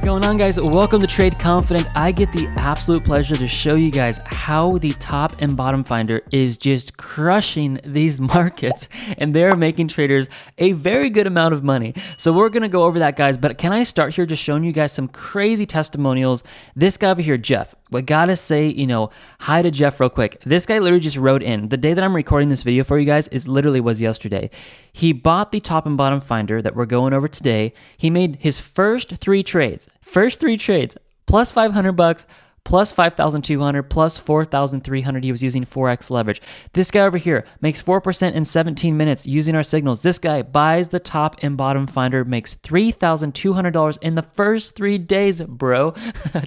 Going on, guys? Welcome to Trade Confident. I get the absolute pleasure to show you guys how the top and bottom finder is just crushing these markets, and they're making traders a very good amount of money. So we're going to go over that, guys, but can I start here just showing you guys some crazy testimonials? This guy over here, Jeff, I gotta say, hi to Jeff real quick. This guy literally just wrote in. The day that I'm recording this video for you guys was yesterday. He bought the top and bottom finder that we're going over today. He made his first three trades, plus $500, plus 5,200, plus 4,300. He was using 4x leverage. This guy over here makes 4% in 17 minutes using our signals. This guy buys the top and bottom finder, makes $3,200 in the first 3 days, bro.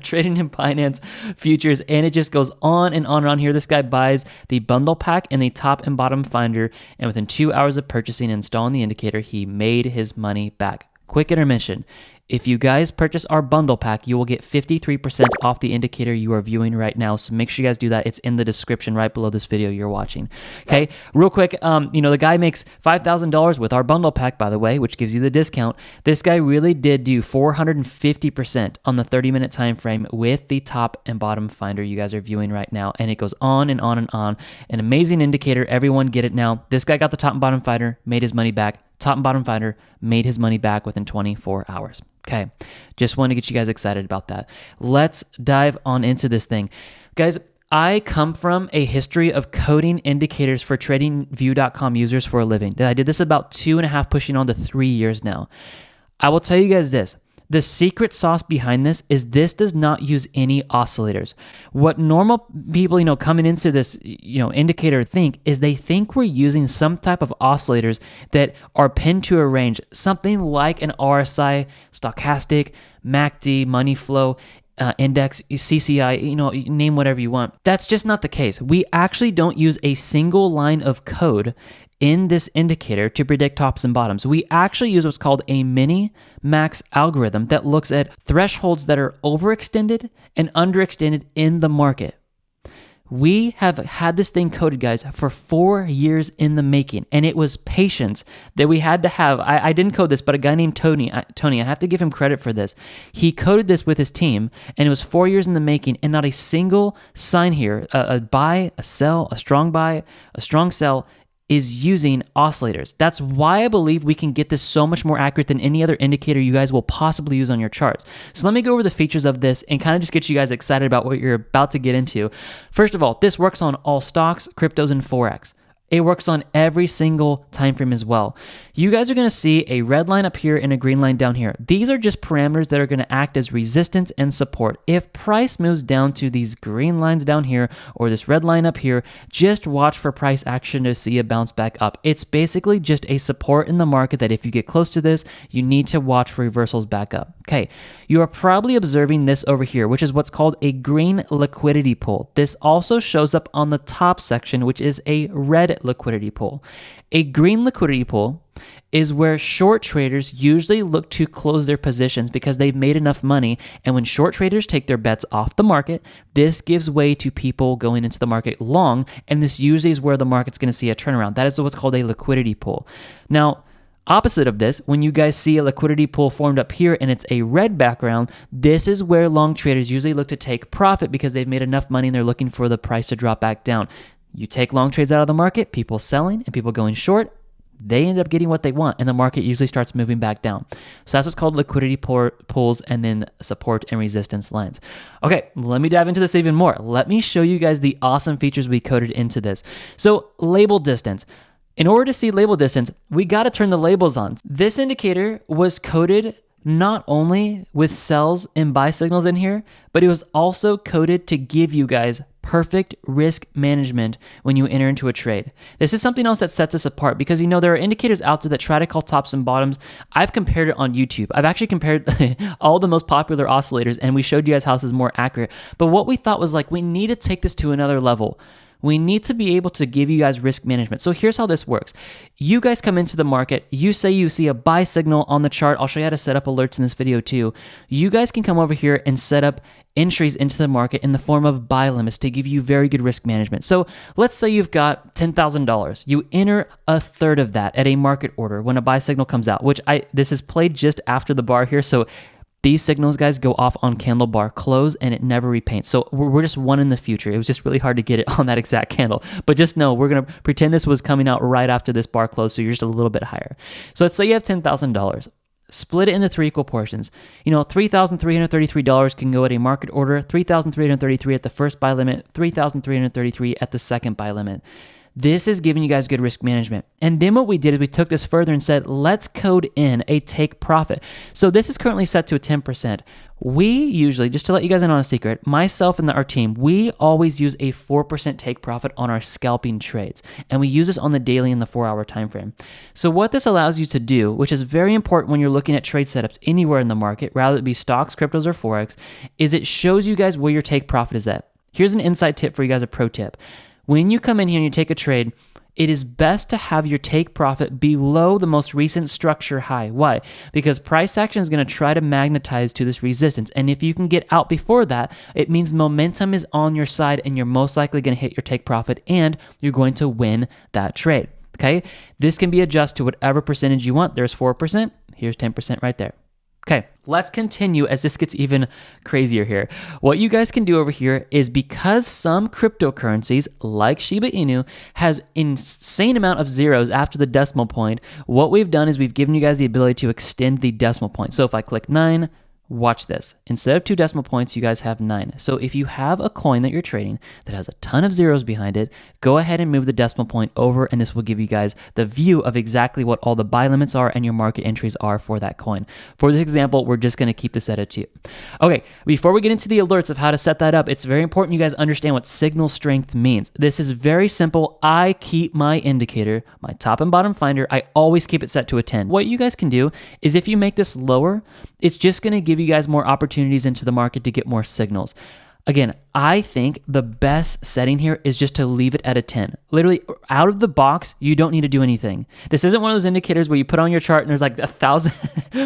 Trading in Binance futures, and it just goes on and on and on here. This guy buys the bundle pack and the top and bottom finder, and within 2 hours of purchasing and installing the indicator, he made his money back. Quick intermission. If you guys purchase our bundle pack, you will get 53% off the indicator you are viewing right now. So make sure you guys do that. It's in the description right below this video you're watching. Okay, real quick, the guy makes $5,000 with our bundle pack, by the way, which gives you the discount. This guy really did do 450% on the 30-minute time frame with the top and bottom finder you guys are viewing right now. And it goes on and on and on. An amazing indicator. Everyone get it now. This guy got the top and bottom finder, made his money back. Top and bottom finder made his money back within 24 hours. Okay, just want to get you guys excited about that. Let's dive on into this thing. Guys, I come from a history of coding indicators for Tradingview.com users for a living. I did this about 2.5, pushing on to 3 years now. I will tell you guys this. The secret sauce behind this is this does not use any oscillators. What normal people, coming into this, indicator think is they think we're using some type of oscillators that are pinned to a range, something like an RSI, stochastic, MACD, money flow, index, CCI, name whatever you want. That's just not the case. We actually don't use a single line of code in this indicator to predict tops and bottoms. We actually use what's called a mini-max algorithm that looks at thresholds that are overextended and underextended in the market. We have had this thing coded, guys, for 4 years in the making, and it was patience that we had to have. I didn't code this, but a guy named Tony, I have to give him credit for this. He coded this with his team, and it was 4 years in the making, and not a single sign here, a buy, a sell, a strong buy, a strong sell, is using oscillators. That's why I believe we can get this so much more accurate than any other indicator you guys will possibly use on your charts. So let me go over the features of this and kind of just get you guys excited about what you're about to get into. First of all, this works on all stocks, cryptos, and Forex. It works on every single time frame as well. You guys are going to see a red line up here and a green line down here. These are just parameters that are going to act as resistance and support. If price moves down to these green lines down here or this red line up here, just watch for price action to see a bounce back up. It's basically just a support in the market that if you get close to this, you need to watch for reversals back up. Okay, you are probably observing this over here, which is what's called a green liquidity pool. This also shows up on the top section, which is a red liquidity pool. A green liquidity pool is where short traders usually look to close their positions because they've made enough money. And when short traders take their bets off the market, this gives way to people going into the market long. And this usually is where the market's going to see a turnaround. That is what's called a liquidity pool. Now, opposite of this, when you guys see a liquidity pool formed up here and it's a red background, this is where long traders usually look to take profit because they've made enough money and they're looking for the price to drop back down. You take long trades out of the market, people selling and people going short, they end up getting what they want and the market usually starts moving back down. So that's what's called liquidity pools and then support and resistance lines. Okay, let me dive into this even more. Let me show you guys the awesome features we coded into this. So label distance. In order to see label distance, we got to turn the labels on. This indicator was coded not only with sells and buy signals in here, but it was also coded to give you guys perfect risk management when you enter into a trade. This is something else that sets us apart because, there are indicators out there that try to call tops and bottoms. I've compared it on YouTube. I've actually compared all the most popular oscillators and we showed you guys how this is more accurate. But what we thought was we need to take this to another level. We need to be able to give you guys risk management. So here's how this works. You guys come into the market. You say you see a buy signal on the chart. I'll show you how to set up alerts in this video too. You guys can come over here and set up entries into the market in the form of buy limits to give you very good risk management. So let's say you've got $10,000. You enter a third of that at a market order when a buy signal comes out, which this is played just after the bar here. So These signals, guys, go off on candle bar close and it never repaints. So we're just one in the future. It was just really hard to get it on that exact candle. But just know, we're going to pretend this was coming out right after this bar close, so you're just a little bit higher. So let's say you have $10,000. Split it into 3 equal portions. $3,333 can go at a market order, $3,333 at the first buy limit, $3,333 at the second buy limit. This is giving you guys good risk management. And then what we did is we took this further and said, let's code in a take profit. So this is currently set to a 10%. We usually, just to let you guys in on a secret, myself and our team, we always use a 4% take profit on our scalping trades. And we use this on the daily and the 4-hour time frame. So what this allows you to do, which is very important when you're looking at trade setups anywhere in the market, rather it be stocks, cryptos, or Forex, is it shows you guys where your take profit is at. Here's an inside tip for you guys, a pro tip. When you come in here and you take a trade, it is best to have your take profit below the most recent structure high. Why? Because price action is going to try to magnetize to this resistance. And if you can get out before that, it means momentum is on your side and you're most likely going to hit your take profit and you're going to win that trade. Okay? This can be adjusted to whatever percentage you want. There's 4%. Here's 10% right there. Okay, let's continue as this gets even crazier here. What you guys can do over here is, because some cryptocurrencies like Shiba Inu has insane amount of zeros after the decimal point, what we've done is we've given you guys the ability to extend the decimal point. So if I click 9, watch this. Instead of 2 decimal points, you guys have 9. So if you have a coin that you're trading that has a ton of zeros behind it, go ahead and move the decimal point over, and this will give you guys the view of exactly what all the buy limits are and your market entries are for that coin. For this example, we're just going to keep this set at 2. Okay, before we get into the alerts of how to set that up, it's very important you guys understand what signal strength means. This is very simple. I keep my indicator, my top and bottom finder, I always keep it set to a 10. What you guys can do is, if you make this lower, it's just going to give you guys more opportunities into the market to get more signals. Again, I think the best setting here is just to leave it at a 10. Literally, out of the box, you don't need to do anything. This isn't one of those indicators where you put on your chart and there's like 1,000,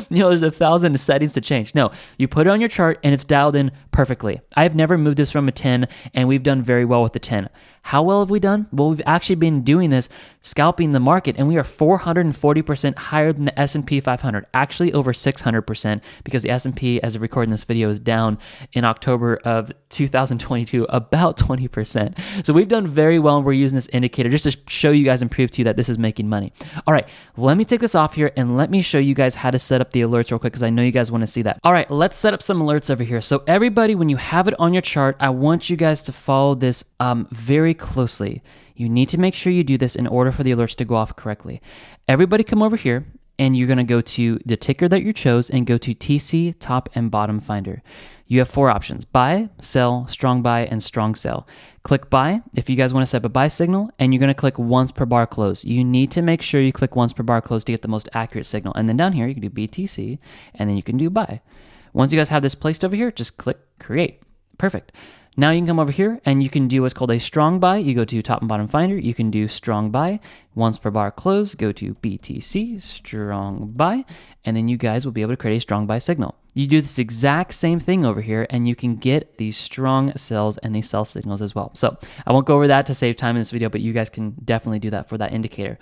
there's 1,000 settings to change. No, you put it on your chart and it's dialed in perfectly. I've never moved this from a 10, and we've done very well with the 10. How well have we done? Well, we've actually been doing this, scalping the market, and we are 440% higher than the S&P 500, actually over 600%, because the S&P, as of recording this video, is down in October of 2022, about 20%. So we've done very well, and we're using this indicator just to show you guys and prove to you that this is making money. All right, let me take this off here, and let me show you guys how to set up the alerts real quick, because I know you guys want to see that. All right, let's set up some alerts over here. So everybody, when you have it on your chart, I want you guys to follow this very closely. You need to make sure you do this in order for the alerts to go off correctly. Everybody come over here, and you're going to go to the ticker that you chose and go to TC top and bottom finder. You have 4 options: buy, sell, strong buy, and strong sell. Click buy if you guys want to set up a buy signal, and you're going to click once per bar close. You need to make sure you click once per bar close to get the most accurate signal. And then down here, you can do BTC, and then you can do buy. Once you guys have this placed over here, just click create. Perfect. Now you can come over here and you can do what's called a strong buy. You go to top and bottom finder. You can do strong buy. Once per bar close, go to BTC, strong buy, and then you guys will be able to create a strong buy signal. You do this exact same thing over here, and you can get these strong sells and these sell signals as well. So I won't go over that to save time in this video, but you guys can definitely do that for that indicator.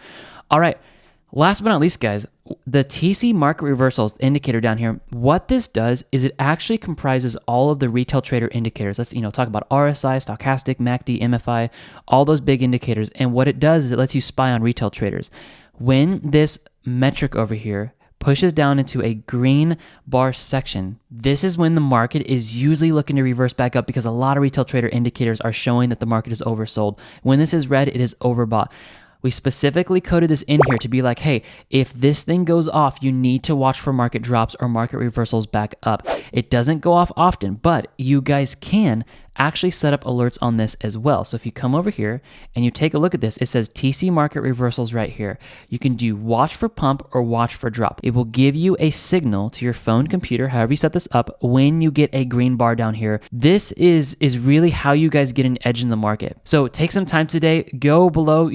All right. Last but not least, guys, the TC market reversals indicator down here, what this does is it actually comprises all of the retail trader indicators. Let's talk about RSI, stochastic, MACD, MFI, all those big indicators. And what it does is it lets you spy on retail traders. When this metric over here pushes down into a green bar section, this is when the market is usually looking to reverse back up, because a lot of retail trader indicators are showing that the market is oversold. When this is red, it is overbought. We specifically coded this in here to be like, hey, if this thing goes off, you need to watch for market drops or market reversals back up. It doesn't go off often, but you guys can actually set up alerts on this as well. So if you come over here and you take a look at this, it says TC market reversals right here. You can do watch for pump or watch for drop. It will give you a signal to your phone, computer, however you set this up, when you get a green bar down here. This is really how you guys get an edge in the market. So take some time today, go below,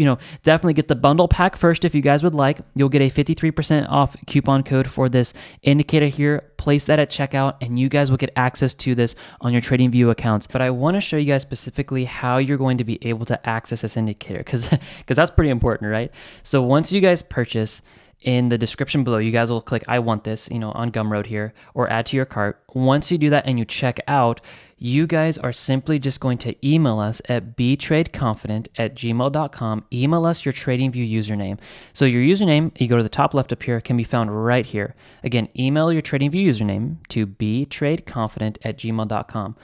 definitely get the bundle pack first if you guys would like. You'll get a 53% off coupon code for this indicator here. Place that at checkout, and you guys will get access to this on your Tradingview accounts. But I want to show you guys specifically how you're going to be able to access this indicator, because that's pretty important, right? So once you guys purchase, in the description below, you guys will click I want this, on Gumroad here, or add to your cart. Once you do that and you check out, you guys are simply just going to email us at betradeconfident@gmail.com. Email us your TradingView username. So your username, you go to the top left up here, can be found right here. Again, email your TradingView username to betradeconfident@gmail.com.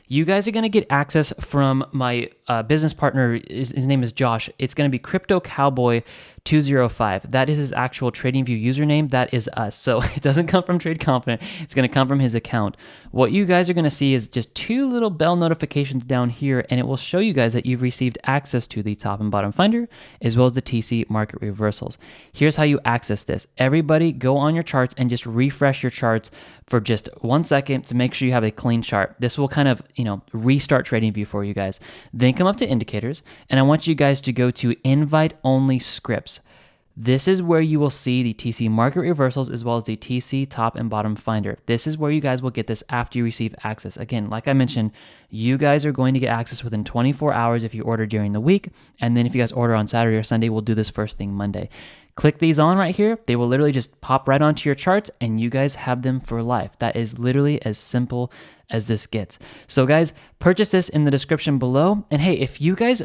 You guys are going to get access from my business partner. His name is Josh. It's going to be Crypto Cowboy 205. That is his actual TradingView username. That is us. So it doesn't come from Trade Confident. It's going to come from his account. What you guys are going to see is just two little bell notifications down here, and it will show you guys that you've received access to the top and bottom finder, as well as the TC market reversals. Here's how you access this. Everybody go on your charts and just refresh your charts for just 1 second to make sure you have a clean chart. This will kind of, restart TradingView for you guys. Then come up to indicators, and I want you guys to go to invite only scripts. This is where you will see the TC market reversals as well as the TC top and bottom finder. This is where you guys will get this after you receive access. Again, like I mentioned, you guys are going to get access within 24 hours if you order during the week. And then if you guys order on Saturday or Sunday, we'll do this first thing Monday. Click these on right here. They will literally just pop right onto your charts and you guys have them for life. That is literally as simple as this gets. So guys, purchase this in the description below. And hey, if you guys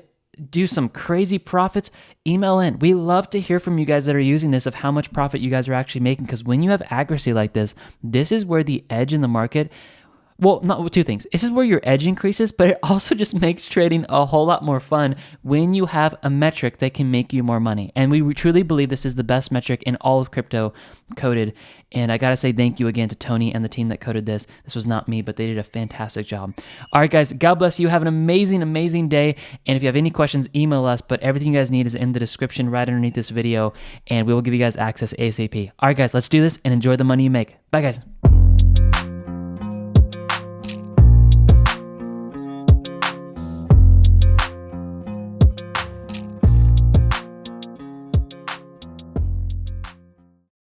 do some crazy profits, email in. We love to hear from you guys that are using this of how much profit you guys are actually making, because when you have accuracy like this is where the edge in the market, well, not two things. This is where your edge increases, but it also just makes trading a whole lot more fun when you have a metric that can make you more money. And we truly believe this is the best metric in all of crypto coded. And I got to say thank you again to Tony and the team that coded this. This was not me, but they did a fantastic job. All right, guys, God bless you. Have an amazing, amazing day. And if you have any questions, email us. But everything you guys need is in the description right underneath this video, and we will give you guys access ASAP. All right, guys, let's do this and enjoy the money you make. Bye, guys.